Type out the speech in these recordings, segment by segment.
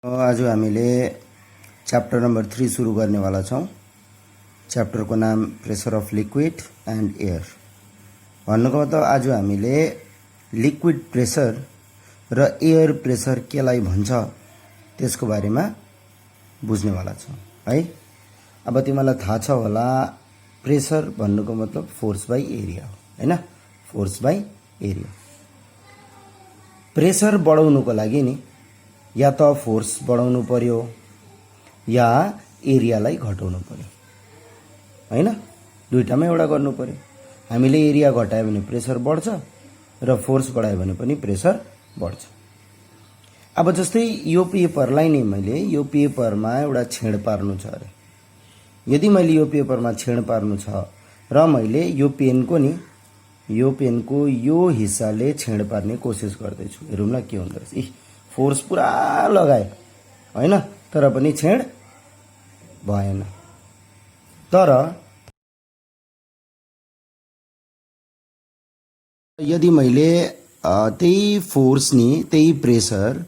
आज हामीले chapter number 3 सुरु गर्नेवाला छौँ। च्याप्टरको नाम pressure of liquid and air. भन्नुको मतलब आज हामीले लिक्विड प्रेसर र एयर प्रेसर केलाई भन्छ त्यसको बारेमा बुझ्नेवाला छौँ है। अब तिमीलाई थाहा छ होला, प्रेसर भन्नुको मतलब फोर्स बाई एरिया हो हैन। Force by area. प्रेसर बढाउनुको लागि नि या त फोर्स बढाउनु पर्यो या एरियालाई घटाउनु पर्यो हैन। दुईटामा एउटा गर्नु पर्यो। हामीले एरिया घटायो भने प्रेसर बढ्छ र फोर्स बढायो भने पनि प्रेसर बढ्छ। अब जस्तै यो पेपरलाई नि मैले यो पेपरमा एउटा छेड पार्नु छ अरे। यदि मैले यो पेपरमा छेड पार्नु छ र मैले यो पेनको यो हिस्साले छेड पार्ने कोसिस गर्दैछु, हेरौँ न के हुँदो रहेछ। फोर्स पुरा लगाए हैन, तर पनि छेड भएन। तर यदि मैले त्यही फोर्स नि त्यही प्रेसर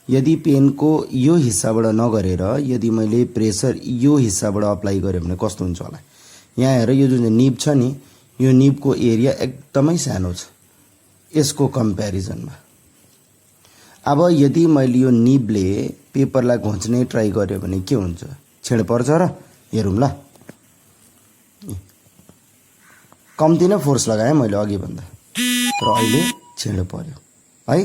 यदि पेनको यो हिस्साबाट नगरेर यदि मैले प्रेसर यो हिस्साबाट अप्लाई गरेँ भने कस्तो हुन्छ होला। यहाँ हेर, यो जुन निब छ नि, यो निबको एरिया एकदमै सानो छ यसको कम्प्यारिजनमा। अब यदि मैले यो निबले पेपरलाई घोच्ने ट्राई गरेँ भने के हुन्छ, छेड पर्छ र? हेरौँ ल। कम्ती नै फोर्स लगाएँ मैले अघि भन्दा, तर अहिले छेड पर्यो है।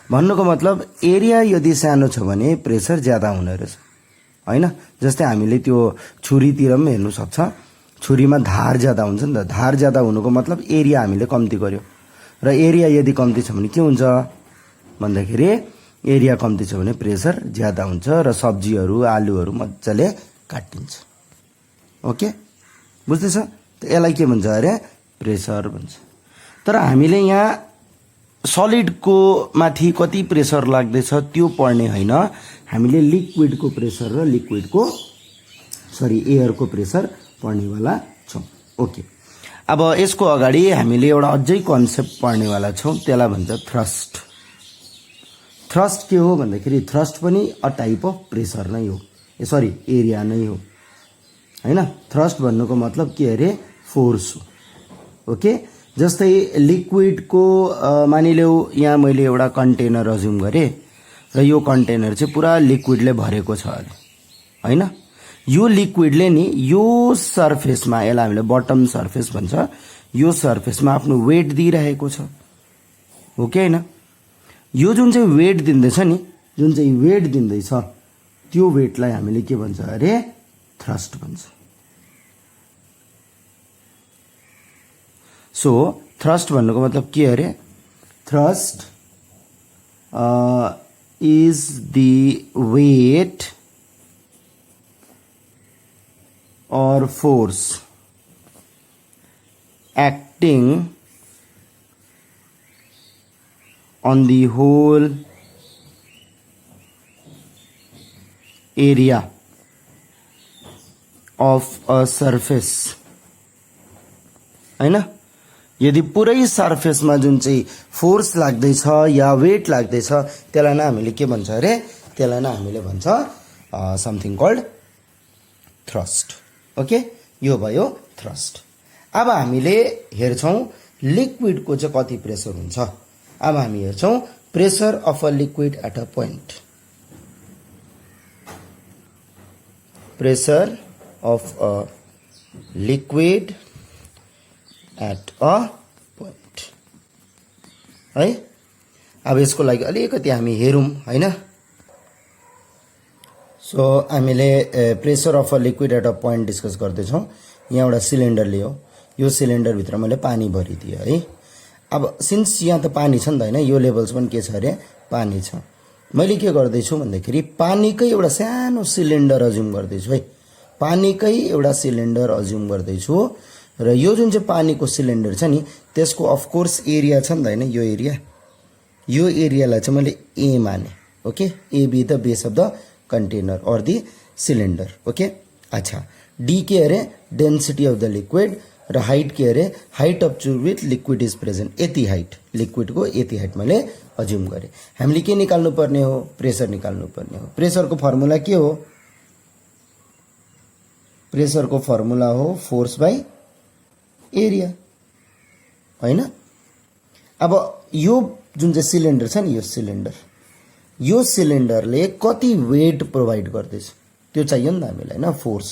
भन्नुको मतलब एरिया यदि सानो छ भने प्रेसर ज्यादा हुने रहेछ हैन। जस्तै हामीले त्यो छुरीतिर पनि हेर्नु सक्छ, छुरीमा धार ज्यादा हुन्छ नि त। धार ज्यादा हुनुको मतलब एरिया हामीले कम्ती गर्यो, र एरिया यदि कम्ती छ भने के हुन्छ भन्दाखेरि एरिया कम्ती छ भने प्रेसर ज्यादा हुन्छ र सब्जीहरू आलुहरू मजाले काटिन्छ। ओके, बुझ्दैछ? त यसलाई के भन्छ अरे? प्रेसर भन्छ। तर हामीले यहाँ सलिडको माथि कति प्रेसर लाग्दैछ त्यो पढ्ने होइन, हामीले लिक्विडको प्रेसर र एयरको प्रेसर पढ्नेवाला छौँ। ओके, अब यसको अगाडि हामीले एउटा अझै कन्सेप्ट पढ्नेवाला छौँ, त्यसलाई भन्छ थ्रस्ट। थ्रस्ट के हो भन्दाखेरि थ्रस्ट पनि अ टाइप अफ प्रेसर नै हो, एरिया नै हो हैन। थ्रस्ट भन्नुको मतलब के अरे? फोर्स हो। ओके, जस्तै लिक्विडको मानिलिऊ यहाँ मैले एउटा कन्टेनर अज्युम गरेँ र यो कन्टेनर चाहिँ पुरा लिक्विडले भरेको छ अरे हैन। यो लिक्विडले नि यो सर्फेसमा, यसलाई हामीले बटम सर्फेस भन्छ, यो सर्फेसमा आफ्नो वेट दिइरहेको छ हो कि हैन। यो जुन चाहिँ वेट दिँदैछ नि, जुन चाहिँ वेट दिँदैछ त्यो वेटलाई हामीले के भन्छ अरे? थ्रस्ट भन्छ। सो थ्रस्ट भन्नुको मतलब के अरे? Thrust is the weight or force acting on the whole area of a surface हैन। यदि पुरै सर्फेसमा जुन चाहिँ फोर्स लाग्दैछ या वेट लाग्दैछ त्यसलाई नै हामीले के भन्छ अरे? त्यसलाई नै हामीले भन्छ समथिङ कल्ड थ्रस्ट। ओके, यो भयो थ्रस्ट। अब हामीले हेर्छौँ लिक्विडको चाहिँ कति प्रेसर हुन्छ। अब हामी हेर्छौँ pressure of a liquid at a point. Pressure of a liquid at a point है। अब यसको लागि अलिकति हामी हेरौँ हैन। सो हामीले pressure of a liquid at a point discuss गर्दैछौँ। यहाँ एउटा सिलिन्डर लियो, यो सिलिन्डरभित्र मैले पानी भरिदिएँ है। अब सिन्स यहाँ त पानी छ नि त हैन, यो लेभल्स पनि के छ अरे? पानी छ। मैले के गर्दैछु भन्दाखेरि पानीकै एउटा सानो सिलिन्डर अज्युम गर्दैछु है। पानीकै एउटा सिलिन्डर अज्युम गर्दैछु र यो जुन चाहिँ पानीको सिलिन्डर छ नि त्यसको अफकोर्स एरिया छ नि त हैन। यो एरियालाई चाहिँ मैले ए माने। Okay, A B the base of the container और दी सिलिंडर। ओके, अच्छा, डी के अरे? डेंसिटी ऑफ द लिक्विड र हाइट के अरे height up to with liquid is present यति हाइट लिक्विडको यति हाइट मैले अज्युम गरेँ हामीले के निकाल्नु पर्ने हो प्रेसर निकाल्नु पर्ने हो प्रेसरको फर्मुला के हो प्रेसरको फर्मुला हो फोर्स बाइ एरिया हैन अब यो जुन चाहिँ सिलिन्डर छ नि यो सिलिन्डरले कति वेट प्रोभाइड गर्दैछ त्यो चाहियो नि त हामीलाई हैन फोर्स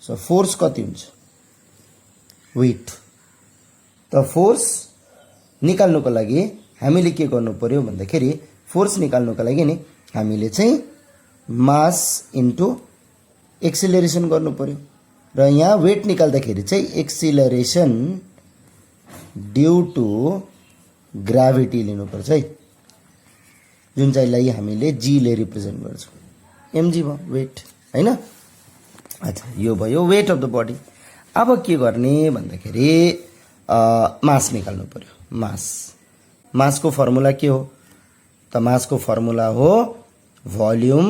सो फोर्स कति हुन्छ वेट त फोर्स निकाल्नुको लागि हामीले के गर्नु पर्यो भन्दाखेरि फोर्स निकाल्नुको लागि नि हामीले चाहिँ मास इन्टु एक्सिलरेसन गर्नु पर्यो र यहाँ वेट निकाल्दाखेरि चाहिँ एक्सिलरेसन ड्यू टु ग्राभिटी लिनुपर्छ है जुन चाहिँलाई हामीले जी ले रिप्रेजेन्ट गर्छौँ एमजी भयो वेट हैन अच्छा यो भयो वेट अफ द बडी अब के गर्ने भन्दाखेरि मास निकाल्नु पर्यो मासको फर्मुला के हो त मासको फर्मुला हो भोल्युम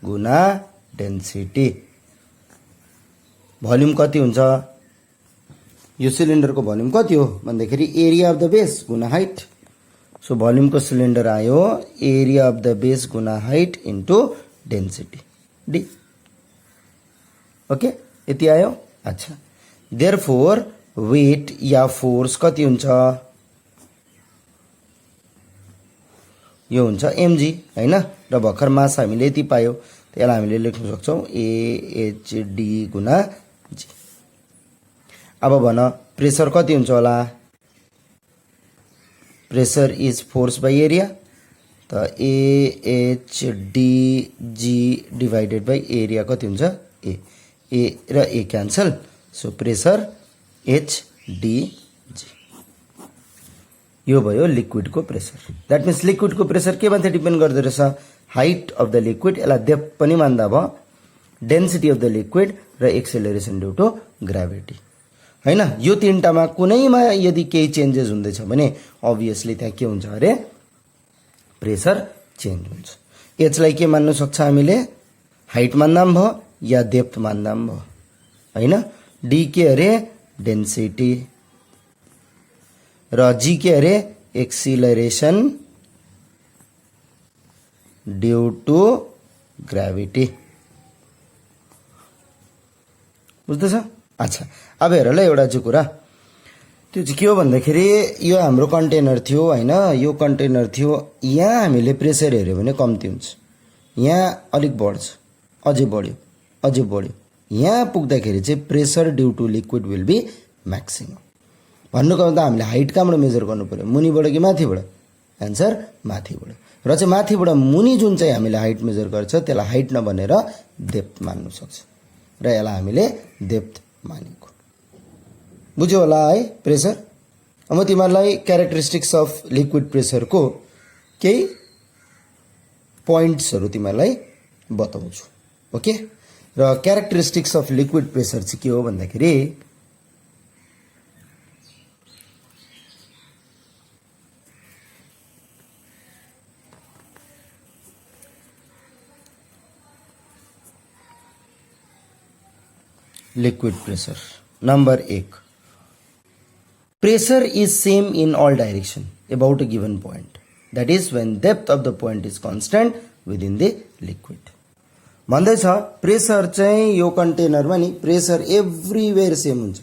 गुना डेन्सिटी भोल्युम कति हुन्छ यो सिलिन्डरको भोल्युम कति हो भन्दाखेरि एरिया अफ द बेस गुना हाइट सो भोल्युमको सिलिन्डर आयो एरिया अफ द बेस गुना height into density D okay यति आयो अच्छा देयरफोर वेट या फोर्स कति हुन्छ यो हुन्छ एमजी हैन र भर्खर मास हामीले यति पायो त्यसलाई हामीले लेख्न सक्छौं एएचडी गुना जी अब भन प्रेसर कति हुन्छ होला pressure is force by area त A H D G divided by area कति हुन्छ ए र A cancel so pressure H D G यो भयो लिक्विडको प्रेसर दैट मिन्स लिक्विडको प्रेसर के माथि डिपेन्ड गर्दो रहेछ हाइट अफ द लिक्विड यसलाई डेप्थ पनि मान्दा भयो डेन्सिटी अफ द लिक्विड र एक्सेलरेसन ड्यू टु ग्राभिटी हैन यो तीनटामा कुनैमा यदि केही चेन्जेस हुँदैछ भने अभियसली त्यहाँ के हुन्छ अरे प्रेसर चेन्ज हुन्छ एचलाई के मान्न सक्छ हामीले हाइट मान्दा पनि भयो या डेप्थ मान्दा पनि भयो हैन डी के अरे डेन्सिटी र जी के अरे एक्सिलरेसन ड्यू टु ग्राभिटी बुझ्दैछ अच्छा अब हेर ल एउटा चाहिँ कुरा त्यो चाहिँ के हो भन्दाखेरि यो हाम्रो कन्टेनर थियो हैन यो कन्टेनर थियो यहाँ हामीले प्रेसर हेर्यो भने कम्ती हुन्छ यहाँ अलिक बढ्छ अझै बढ्यो यहाँ पुग्दाखेरि चाहिँ pressure due to liquid will be maximum भन्नुको मतलब हामीले हाइट कहाँबाट मेजर गर्नु पर्यो मुनिबाट कि माथिबाट एन्सर माथिबाट र चाहिँ माथिबाट मुनि जुन चाहिँ हामीले हाइट मेजर गर्छ त्यसलाई हाइट नभनेर डेप्थ मान्नु सक्छ र यसलाई हामीले डेप्थ मानेको बुझ्यो होला है प्रेसर अब म तिमीहरूलाई क्यारेक्टरिस्टिक्स अफ लिक्विड प्रेसरको केही पोइन्ट्सहरू तिमीहरूलाई बताउँछु ओके र क्यारेक्टरिस्टिक्स अफ लिक्विड प्रेसर चाहिँ के हो भन्दाखेरि liquid pressure number 1 pressure is same in all direction about a given point that is when depth of the point is constant within the liquid भन्दै छ प्रेसर चाहिँ यो कन्टेनरमा नि प्रेसर एभ्रीवेयर सेम हुन्छ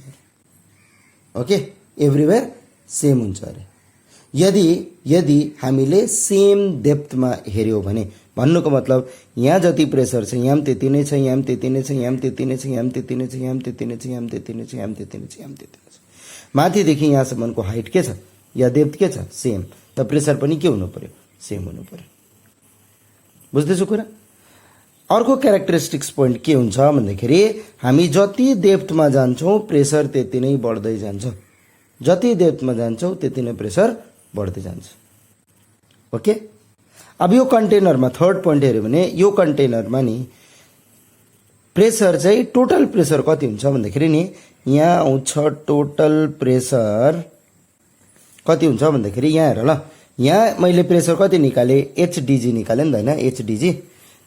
ओके एभ्रीवेयर सेम हुन्छ अरे यदि हामीले सेम डेप्थमा हेर्यो भने भन्नुको मतलब यहाँ जति प्रेसर छ यहाँ त्यति नै छ यहाँ त्यति नै छ यहाँ त्यति नै छ यहाँ त्यति नै छ यहाँ त्यति नै छ यहाँ त्यति नै छ यहाँ त्यति नै छ यहाँ त्यति नै छ माथिदेखि यहाँसम्मको हाइट के छ या डेप्थ के छ सेम त प्रेसर पनि के हुनु पर्यो सेम हुनु पर्यो बुझ्दैछु कुरा अर्को क्यारेक्टरिस्टिक्स पोइन्ट के हुन्छ भन्दाखेरि हामी जति डेप्थमा जान्छौं प्रेसर त्यति नै बढ्दै जान्छ जति डेप्थमा जान्छौं त्यति नै प्रेसर बढ्दै जान्छ ओके अब यो कन्टेनरमा थर्ड पोइन्ट हेर्यो भने यो कन्टेनरमा नि प्रेसर चाहिँ टोटल प्रेसर कति हुन्छ भन्दाखेरि नि यहाँ आउँछ टोटल प्रेसर कति हुन्छ भन्दाखेरि यहाँ हेर ल यहाँ मैले प्रेसर कति निकाले एचडीजी निकाले नि त हैन एचडीजी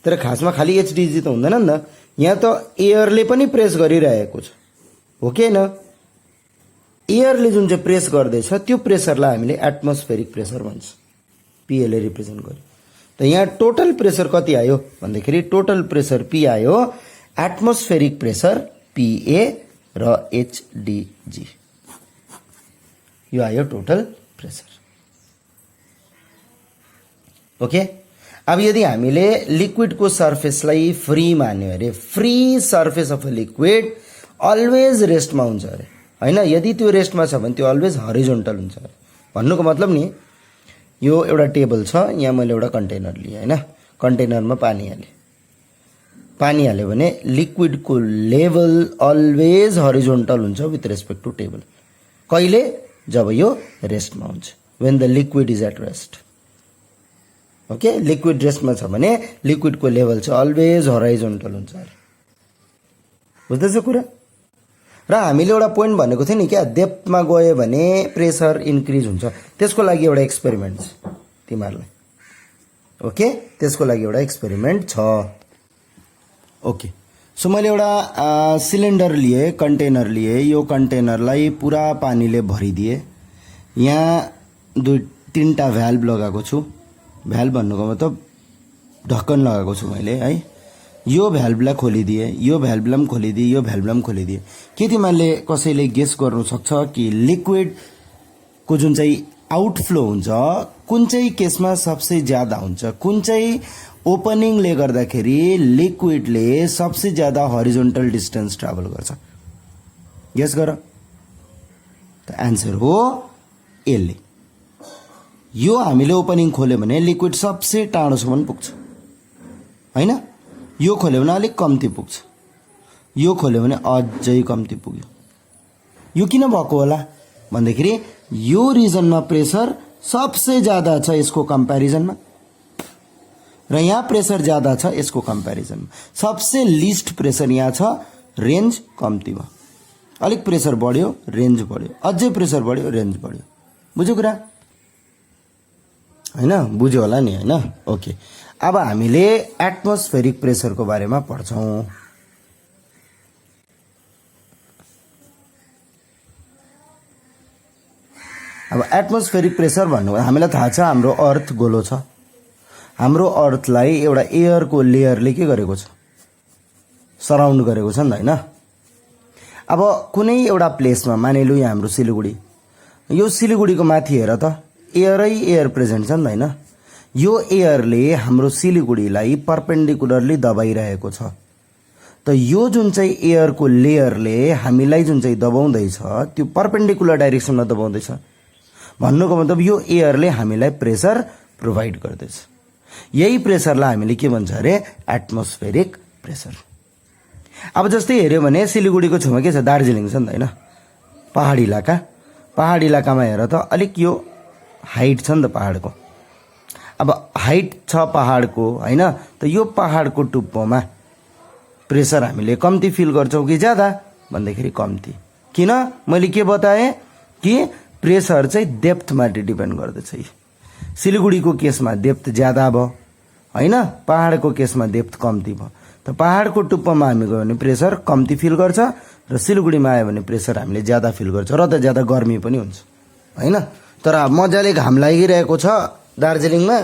तर खासमा खाली एचडीजी त हुँदैन नि त यहाँ त एयरले पनि प्रेस गरिरहेको छ हो कि हैन? एयरले जुन चाहिँ प्रेस गर्दैछ त्यो प्रेसरलाई हामीले एटमोस्फेरिक प्रेसर भन्छ, पीएले रिप्रेजेन्ट गर्यो। त यहाँ टोटल प्रेसर कति आयो भन्दाखेरि टोटल प्रेसर पी आयो, एटमोस्फेरिक प्रेसर पीए र एचडीजी, यो आयो टोटल प्रेसर। ओके, अब यदि हामीले लिक्विडको सर्फेसलाई फ्री मान्यो अरे, free surface of a liquid always रेस्टमा हुन्छ अरे, हैन? यदि त्यो रेस्टमा छ भने त्यो अलवेज हरिजोन्टल हुन्छ अरे। भन्नुको मतलब नि, यो एउटा टेबल छ, यहाँ मैले एउटा कन्टेनर लिएँ हैन, कन्टेनरमा पानी हाल्यो भने लिक्विडको लेभल अलवेज हरिजोन्टल हुन्छ विथ रेस्पेक्ट टु टेबल। कहिले? जब यो रेस्टमा हुन्छ, when the liquid is at rest. Okay, liquid रेस्टमा छ भने लिक्विडको लेभल चाहिँ अलवेज हराइजोन्टल हुन्छ अरे। बुझ्दैछ कुरा? र हामीले एउटा पोइन्ट भनेको थियो नि क्या, डेप्थमा गयो भने प्रेसर इन्क्रिज हुन्छ, त्यसको लागि एउटा एक्सपेरिमेन्ट छ तिमीहरूलाई। ओके, त्यसको लागि एउटा एक्सपेरिमेन्ट छ। ओके, सो मैले एउटा सिलिन्डर लिएँ, कन्टेनर लिएँ, यो कन्टेनरलाई पुरा पानीले भरिदिएँ। यहाँ 2-3टा भ्याल्भ लगाएको छु, भ्याल्भ भन्नुको मतलब ढक्कन लगाएको छु मैले है। यो भ्याल्भलाई खोलिदिए, यो भ्याल्भलाई पनि खोलिदिए, यो भ्याल्भलाई पनि खोलिदिए। के तिमीहरूले कसैले गेस गर्नु सक्छ कि लिक्विडको जुन चाहिँ आउटफ्लो हुन्छ कुन चाहिँ केसमा सबसे ज्यादा हुन्छ, कुन चाहिँ ओपनिङले गर्दाखेरि लिक्विडले सबसे ज्यादा हरिजोन्टल डिस्टेन्स ट्राभल गर्छ? गेस गर। त आन्सर हो एले। यो हामीले ओपनिङ खोल्यो भने लिक्विड सबसे टाढोसम्म पुग्छ, हैन? यो खोल्यो भने अलिक कम्ती पुग्छ, यो खोल्यो भने अझै कम्ती पुग्यो। यो किन भएको होला भन्दाखेरि यो रिजनमा प्रेसर सबसे ज्यादा छ यसको कम्प्यारिजनमा, र यहाँ प्रेसर ज्यादा छ यसको कम्प्यारिजनमा। सबसे लिस्ट प्रेसर यहाँ छ, रेन्ज कम्ती भयो। अलिक प्रेसर बढ्यो, रेन्ज बढ्यो, अझै प्रेसर बढ्यो, रेन्ज बढ्यो। बुझ्यो कुरा? हैन? बुझ्यो होला नि, हैन? ओके, अब हामीले एटमोस्फेरिक प्रेसरको बारेमा पढ्छौं। अब एटमोस्फेरिक प्रेसर भन्नु हामीलाई थाहा छ हाम्रो अर्थ गोलो छ, हाम्रो अर्थलाई एउटा एयरको लेयरले के गरेको छ? सराउन्ड गरेको छ नि त, हैन? अब कुनै एउटा प्लेसमा मानिलिउँ यहाँ हाम्रो सिलिगुडी, यो सिलिगुडीको माथि हेर त एयरै एयर प्रेजेन्ट छ नि त, हैन? यो एयरले हाम्रो सिलिगुडीलाई परपेन्डिकुलरली दबाइरहेको छ। त यो जुन चाहिँ एयरको लेयरले हामीलाई जुन चाहिँ दबाउँदैछ त्यो परपेन्डिकुलर डाइरेक्सनमा दबाउँदैछ। भन्नुको मतलब यो एयरले हामीलाई प्रेसर प्रोभाइड गर्दैछ। यही प्रेसरलाई हामीले के भन्छ अरे? Atmospheric pressure. अब जस्तै हेर्यो भने सिलिगुडीको छेउमा के छ? दार्जिलिङ छ नि त, हैन? पहाडी इलाका, पहाडी इलाकामा हेर त अलिक यो हाइट छ नि त पहाडको। अब हाइट छ पहाडको, हैन? त यो पहाडको टुप्पोमा प्रेसर हामीले कम्ती फिल गर्छौं कि ज्यादा भन्दाखेरि कम्ती। किन? मैले के बताएँ कि प्रेसर चाहिँ डेप्थमा डिपेन्ड गर्दछ। सिलिगुडीको केसमा डेप्थ ज्यादा भयो, हैन? पहाडको केसमा डेप्थ कम्ती भयो। त पहाडको टुप्पोमा हामी गयो भने प्रेसर कम्ती फिल गर्छ, र सिलिगुडीमा आयो भने प्रेसर हामीले ज्यादा फिल गर्छ, र त ज्यादा गर्मी पनि हुन्छ, हैन? तर मजाले घाम लागिरहेको छ दार्जिलिङमा,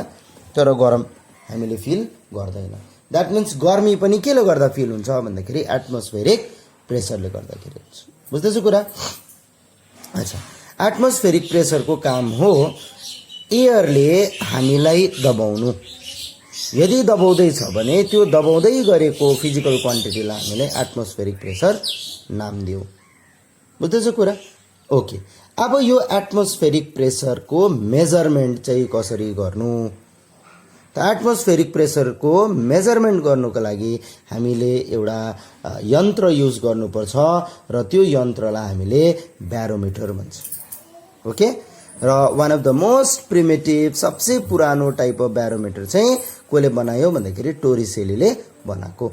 तर गरम हामीले फिल गर्दैन। द्याट मिन्स गर्मी पनि केले गर्दा फिल हुन्छ भन्दाखेरि एटमोस्फेरिक प्रेसरले गर्दाखेरि हुन्छ। बुझ्दैछु कुरा? अच्छा, एटमोस्फेरिक प्रेसरको काम हो एयरले हामीलाई दबाउनु। यदि दबाउँदैछ भने त्यो दबाउँदै गरेको फिजिकल क्वान्टिटीलाई हामीले एटमोस्फेरिक प्रेसर नाम दियौँ। बुझ्दैछु कुरा? ओके, अब यो एटमोस्फेरिक प्रेसरको मेजरमेन्ट चाहिँ कसरी गर्नु? त एटमोस्फेरिक प्रेसरको मेजरमेन्ट गर्नुको लागि हामीले एउटा यन्त्र युज गर्नुपर्छ, र त्यो यन्त्रलाई हामीले ब्यारोमिटर भन्छ। ओके, र one of the most primitive सबसे पुरानो टाइप अफ ब्यारोमिटर चाहिँ कसले बनायो भन्दाखेरि टोरिसेलीले बनाएको।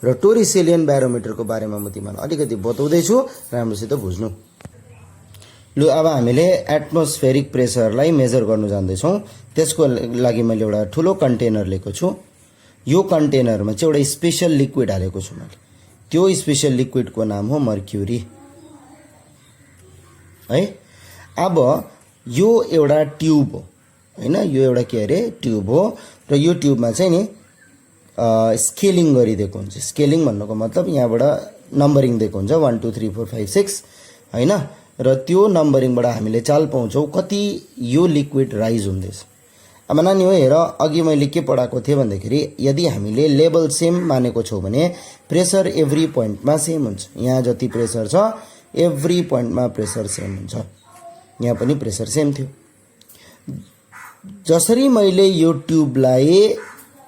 र टोरिसेलियन ब्यारोमिटरको बारेमा म तिमीलाई अलिकति बताउँदैछु, राम्रोसित बुझ्नु। लु, अब हामीले एटमोस्फेरिक प्रेसरलाई मेजर गर्नु जान्दैछौँ। त्यसको लागि मैले एउटा ठुलो कन्टेनर लिएको छु। यो कन्टेनरमा चाहिँ एउटा स्पेसल लिक्विड हालेको छु मैले। त्यो स्पेसल लिक्विडको नाम हो मर्क्युरी। है। अब यो एउटा ट्युब हो हैन, यो एउटा के अरे ट्युब हो र यो ट्युबमा चाहिँ नि स्केलिङ गरिदिएको हुन्छ। स्केलिङ भन्नुको मतलब यहाँबाट नम्बरिङ दिएको हुन्छ 1 2 3 4 5 6 हैन, र त्यो नम्बरिङबाट हामीले चाल पाउँछौँ कति यो लिक्विड राइज हुँदैछ। अब नानी हो हेर, अघि मैले के पढाएको थिएँ भन्दाखेरि यदि हामीले लेभल सेम मानेको छौँ भने प्रेसर एभ्री पोइन्टमा सेम हुन्छ। यहाँ जति प्रेसर छ एभ्री पोइन्टमा प्रेसर सेम हुन्छ। यहाँ पनि प्रेसर सेम थियो। जसरी मैले यो ट्युबलाई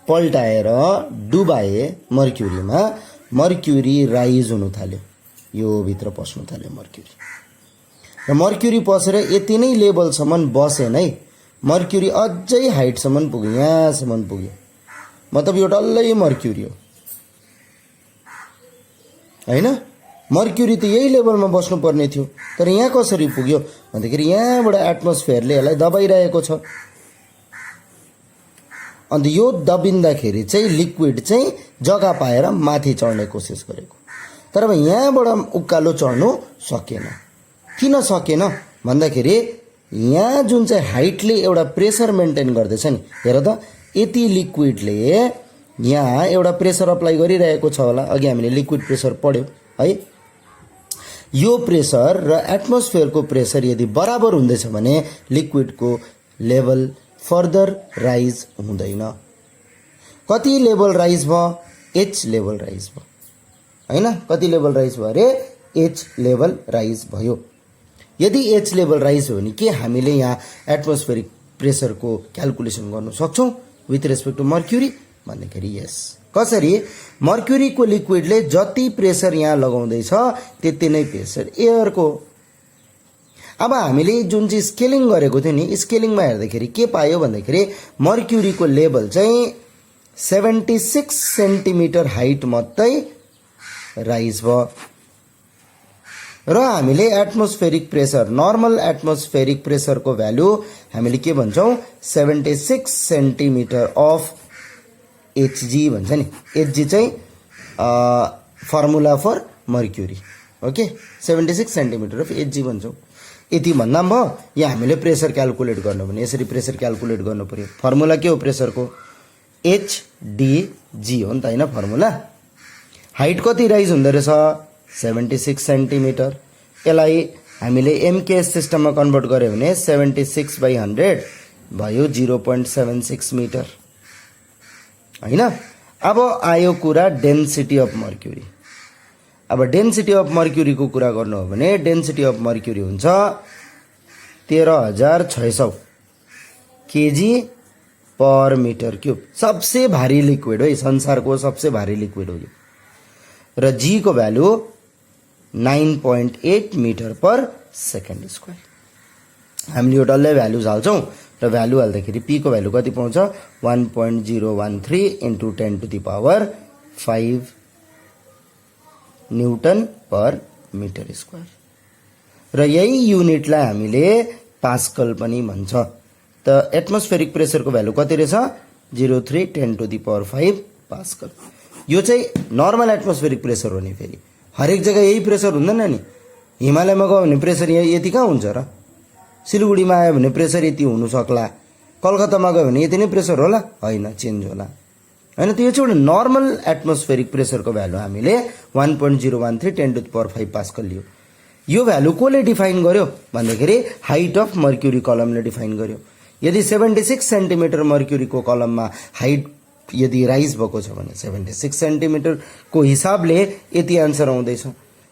पल्टाएर डुबाए मर्क्युरीमा, मर्क्युरी राइज हुनु थाल्यो, यो भित्र पस्नु थाल्यो मर्क्युरी। र मर्क्युरी पसेर यति नै लेभलसम्म बसेन है, मर्क्युरी अझै हाइटसम्म पुग्यो, यहाँसम्म पुग्यो। मतलब यो डल्लै मर्क्युरी हो हैन। मर्क्युरी त यही लेभलमा बस्नुपर्ने थियो, तर यहाँ कसरी पुग्यो भन्दाखेरि यहाँबाट एटमोस्फियरले यसलाई दबाइरहेको छ। अन्त यो दबिँदाखेरि चाहिँ लिक्विड चाहिँ जग्गा पाएर माथि चढ्ने कोसिस गरेको, तर अब यहाँबाट उकालो चढ्नु सकेन। किन सकेन भन्दाखेरि यहाँ जुन चाहिँ हाइटले एउटा प्रेसर मेन्टेन गर्दैछ नि, हेर त यति लिक्विडले यहाँ एउटा प्रेसर अप्लाई गरिरहेको छ होला। अघि हामीले लिक्विड प्रेसर पढ्यो है। यो प्रेसर र एटमोस्फियरको प्रेसर यदि बराबर हुँदैछ भने लिक्विडको लेभल फर्दर राइज हुँदैन। कति लेभल राइज भयो? एच लेभल राइज भयो हैन। कति लेभल राइज भयो अरे? एच लेभल राइज भयो। यदि एच लेभल राइज हो भने के हामीले यहाँ एटमोस्फेरिक प्रेसरको क्यालकुलेसन गर्न सक्छौँ विथ रेस्पेक्ट टु मर्क्युरी भन्दाखेरि यस। कसरी? मर्क्युरीको लिक्विडले जति प्रेसर यहाँ लगाउँदैछ त्यति नै प्रेसर एयरको। अब हामीले जुन चाहिँ स्केलिङ गरेको थियो नि, स्केलिङमा हेर्दाखेरि के पायो भन्दाखेरि मर्क्युरीको लेभल चाहिँ 76 सेन्टिमिटर हाइट मात्रै राइज भयो र हामीले एटमोस्फेरिक प्रेसर, नर्मल एटमोस्फेरिक प्रेसरको भ्यालु हामीले के भन्छौँ? 76 सेन्टिमिटर अफ एचजी भन्छ नि। एचजी चाहिँ formula for mercury, okay. 76 centimetre of H G भन्छौँ। यति भन्दा पनि भयो। यहाँ हामीले प्रेसर क्यालकुलेट गर्नु भने यसरी प्रेसर क्यालकुलेट गर्नु पर्यो। फर्मुला के हो प्रेसरको? एचडिजी हो नि त हैन फर्मुला। हाइट कति राइज हुँदो रहेछ? 76 सेन्टिमिटर। यसलाई हामीले एमकेएस सिस्टममा कन्भर्ट गर्यो भने 76/100 भयो 0.76 मिटर हैन। अब आयो कुरा डेन्सिटी अफ मर्क्युरी। अब डेन्सिटी अफ मर्क्युरीको कुरा गर्नु हो भने डेन्सिटी अफ मर्क्युरी हुन्छ 13,600 केजी पर मिटर क्यूब। सबसे भारी लिक्विड हो, संसारको सबसे भारी लिक्विड हो यो। र जी को value 9.8 metre per second square. हामीले यो डल्लै भ्यालुज हाल्छौँ र भ्यालु हाल्दाखेरि पी को भ्यालु कति पाउँछ? 1.013 into 10⁵ newton per metre square. र यही युनिटलाई हामीले पास्कल पनि भन्छ। त एटमोस्फेरिक प्रेसरको भ्यालु कति रहेछ? 03 10⁵ पास्कल। यो चाहिँ नर्मल एटमोस्फेरिक प्रेसर हो नि। फेरि हरेक जग्गा यही प्रेसर हुँदैन नि। हिमालयमा गयो भने प्रेसर यति कहाँ हुन्छ र? सिलगढीमा आयो भने प्रेसर यति हुनु सक्ला, कलकत्तामा गयो भने यति नै प्रेसर होला? होइन, चेन्ज होला हैन। त यो चाहिँ एउटा नर्मल एटमोस्फेरिक प्रेसरको भ्यालु हामीले 1.013 10⁵ पास्कल लियो। यो भ्यालु कसले डिफाइन गर्यो भन्दाखेरि हाइट अफ मर्क्युरी कलमले डिफाइन गर्यो। यदि 76 सेन्टिमिटर मर्क्युरीको कलममा हाइट यदि राइज भएको छ भने 76 सेन्टिमिटरको हिसाबले यति आन्सर आउँदैछ।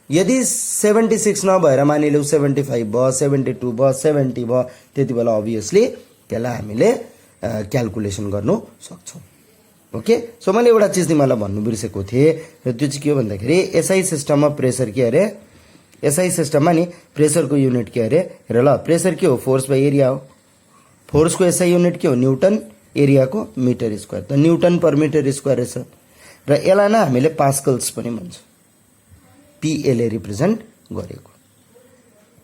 यदि 76 नभएर मानिलिउँ 75 भयो, 72 भयो, 70 भयो, त्यति बेला अभियसली त्यसलाई हामीले क्यालकुलेसन गर्नु सक्छौँ। ओके। सो मैले एउटा चिज तिमीलाई भन्नु बिर्सेको थिएँ र त्यो चाहिँ के हो भन्दाखेरि एसआई सिस्टममा प्रेसर के अरे? एसआई सिस्टममा नि प्रेसरको युनिट के अरे? हेर ल, प्रेसर के हो? फोर्स बाई एरिया हो। फोर्सको एसआई युनिट के हो? न्युटन, एरियाको मिटर स्क्वायर। त न्युटन पर मिटर स्क्वायर रहेछ र यसलाई नै हामीले पास्कल्स पनि भन्छ। पीएले रिप्रेजेन्ट गरेको।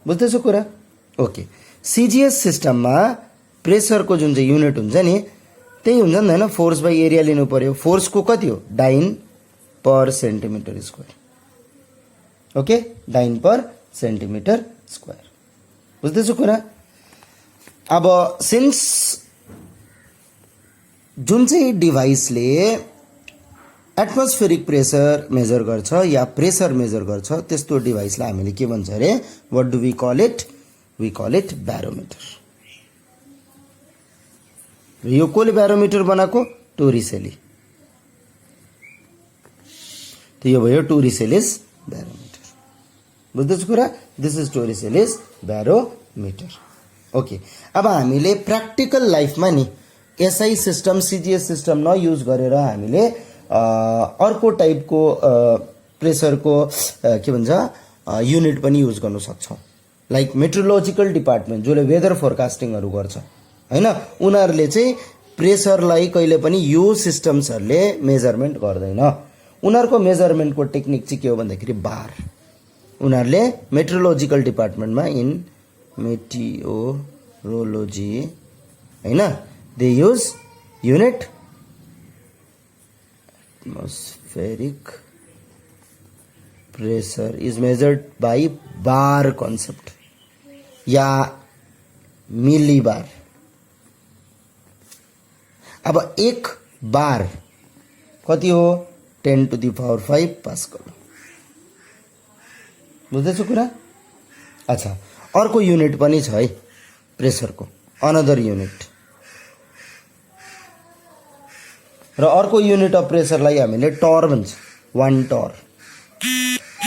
बुझ्दैछौ कुरा? ओके। सिजिएस सिस्टममा प्रेसरको जुन चाहिँ युनिट हुन्छ नि त्यही हुन्छ नि हैन, फोर्स बाई एरिया लिनु पर्यो। फोर्सको कति हो? डाइन पर सेन्टिमिटर स्क्वायर। ओके, डाइन पर सेन्टिमिटर स्क्वायर। बुझ्दैछु कुरा। अब सिन्स जुन चाहिँ डिभाइसले एटमोस्फेरिक प्रेसर मेजर गर्छ या प्रेसर मेजर गर्छ त्यस्तो डिभाइसलाई हामीले के भन्छ अरे, what do we call it, we call it barometer. यो कसले ब्यारोमिटर बनाएको, टोरिसेली। तो यो भयो टोरिसेलिस ब्यारोमिटर। बुझ्दैछु कुरा, दिस इज टोरिसेलिस ब्यारोमिटर। ओके, अब हामीले प्र्याक्टिकल लाइफमा नि एसआई सिस्टम सिजिएस सिस्टम नयुज गरेर हामीले अर्को टाइपको प्रेसरको के भन्छ युनिट पनि युज गर्न सक्छौँ। लाइक मेट्रोलोजिकल डिपार्टमेन्ट जसले वेदर फोरकास्टिङहरू गर्छ हैन, उनीहरूले चाहिँ प्रेसरलाई कहिले पनि यो सिस्टम्सहरूले मेजरमेन्ट गर्दैन। उनीहरूको मेजरमेन्टको टेक्निक चाहिँ के हो भन्दाखेरि बार। उनीहरूले मेट्रोलोजिकल डिपार्टमेन्टमा इन मेटिओरोलोजी हैन, they use unit atmospheric pressure is measured by bar concept या मिली बार। अब एक बार कति हो, 10⁵ पास्कल। बुझ्दैछु कुरा। अच्छा, अर्को युनिट पनि छ है प्रेसरको, अनदर युनिट। र अर्को युनिट अफ प्रेसरलाई हामीले टर भन्छ, 1 टर।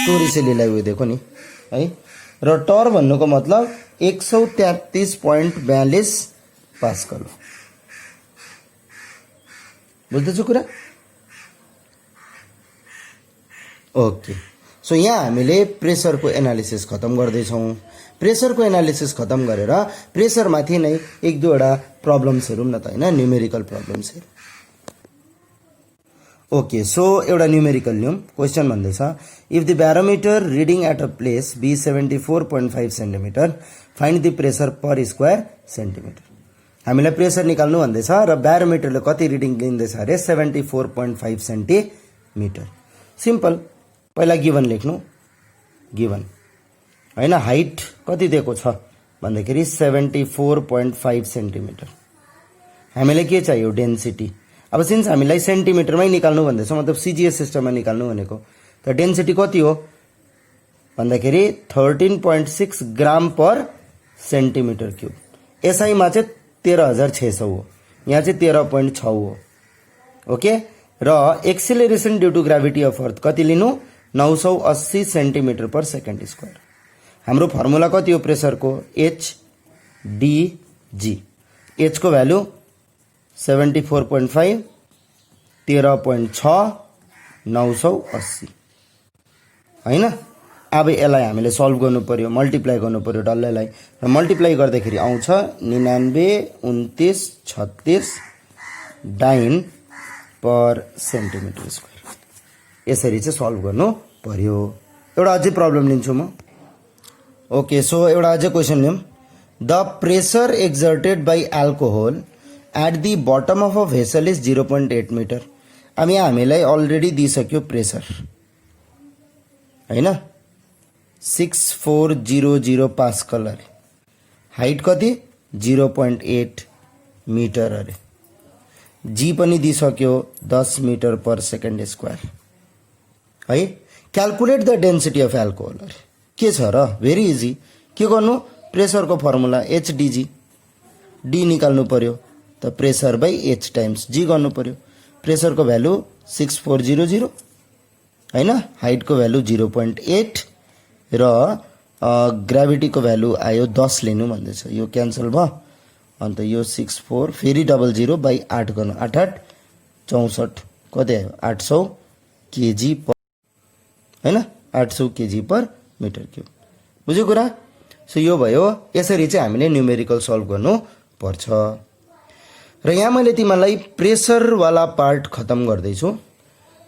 टोरिसेलीलाई उयो दिएको नि है। र टर भन्नुको मतलब 133.42 पास्कल हो। बुझ्दैछु कुरा। ओके, सो यहाँ हामीले प्रेसरको एनालिसिस खत्म गर्दैछौँ। प्रेसरको एनालिसिस खत्म गरेर प्रेसरमाथि नै एक दुईवटा प्रब्लम्सहरू न त हैन, न्युमेरिकल प्रब्लम्सहरू। ओके, सो एउटा न्युमेरिकल लियौँ। क्वेसन भन्दैछ if the barometer reading at a place be 74.5 centimetre find the pressure per square centimetre. हामीलाई प्रेसर निकाल्नु भन्दैछ र ब्यारोमिटरले कति रिडिङ लिँदैछ अरे, 74.5 सेन्टिमिटर। सिम्पल, पहिला गिभन लेख्नु, गिभन हैन। हाइट कति दिएको छ भन्दाखेरि 74.5 सेन्टिमिटर। हामीलाई के चाहियो, डेन्सिटी। अब सिन्स हामीलाई सेन्टिमिटरमै निकाल्नु भन्दैछ, मतलब सिजिएस सिस्टममा निकाल्नु भनेको, त डेन्सिटी कति हो भन्दाखेरि 13.6 ग्राम पर सेन्टिमिटर क्युब। एसआईमा चाहिँ 13,600 हो, यहाँ चाहिँ 13.6 हो। ओके, र acceleration due to gravity of earth कति लिनु, 980 सेन्टिमिटर पर सेकेन्ड स्क्वायर। हाम्रो फर्मुला कति हो प्रेसरको, HDG। एच को भ्यालु 74.5, 13.6, 980 हैन। अब यसलाई हामीले सल्भ गर्नु पर्यो, मल्टिप्लाई गर्नु पर्यो डल्लैलाई। र मल्टिप्लाई गर्दाखेरि आउँछ 99, 29, 36 डाइन पर सेन्टिमिटर स्क्वायर। यसरी चाहिँ सल्भ गर्नु पर्यो। एउटा अझै प्रब्लम लिन्छु म। ओके, सो एउटा अझै क्वेसन लियौँ। The pressure exerted by alcohol at the bottom of a vessel is 0.8 metre. अब यहाँ हामीलाई अलरेडी दिइसक्यो प्रेसर हैन, 6400 पास्कल अरे। हाइट कति, 0.8 मिटर अरे। जी पनि दिइसक्यो 10 मिटर पर सेकेन्ड स्क्वायर है। Calculate the density of alcohol अरे। के छ र, भेरी इजी। के गर्नु, प्रेसरको फर्मुला HDG, डी निकाल्नु पर्यो, त प्रेसर बाई H टाइम्स जी गर्नु पर्यो। प्रेसरको भ्यालु 6400 हैन, हाइटको भ्यालु 0.8 र ग्राभिटीको भ्यालु आयो 10 लिनु भन्दैछ। यो क्यान्सल भयो, अन्त यो 64 फेरि 00 बाई 8 गर्नु, 8 8 64 कति आयो, 800 केजी पर हैन, 800 केजी पर मिटर क्युब। बुझ्यो कुरा। सो यो भयो। यसरी चाहिँ हामीले न्युमेरिकल सल्भ गर्नु पर्छ। र यहाँ मैले तिमीलाई प्रेसरवाला पार्ट खत्म गर्दैछु।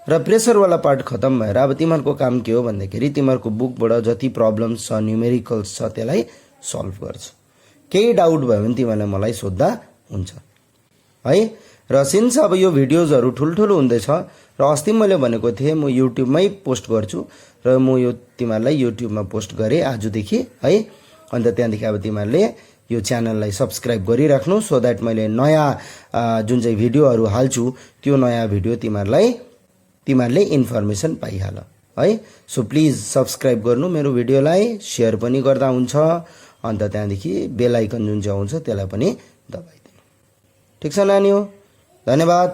र प्रेसरवाला पार्ट खत्म भएर अब तिमीहरूको काम के हो भन्दाखेरि तिमीहरूको बुकबाट जति प्रब्लम्स छ, न्युमेरिकल्स छ, त्यसलाई सल्भ गर्छ। केही डाउट भयो भने तिमीलाई मलाई सोध्दा हुन्छ है। र सिन्स अब यो भिडियोजहरू ठुल्ठुलो हुँदैछ र अस्ति मैले भनेको थिएँ म युट्युबमै पोस्ट गर्छु र म यो तिमीहरूलाई युट्युबमा पोस्ट गरेँ आजदेखि है। अन्त त्यहाँदेखि अब तिमीहरूले यो च्यानललाई सब्स्क्राइब गरिराख्नु सो द्याट मैले नयाँ जुन चाहिँ भिडियोहरू हाल्छु त्यो नयाँ भिडियो तिमीहरूले इन्फर्मेसन पाइहाल है। सो प्लिज सब्स्क्राइब गर्नु मेरो भिडियोलाई, सेयर पनि गर्दा हुन्छ, अन्त त्यहाँदेखि बेल आइकन जुन चाहिँ आउँछ त्यसलाई पनि दबाइदिनु। ठिक छ नानी हो, धन्यवाद।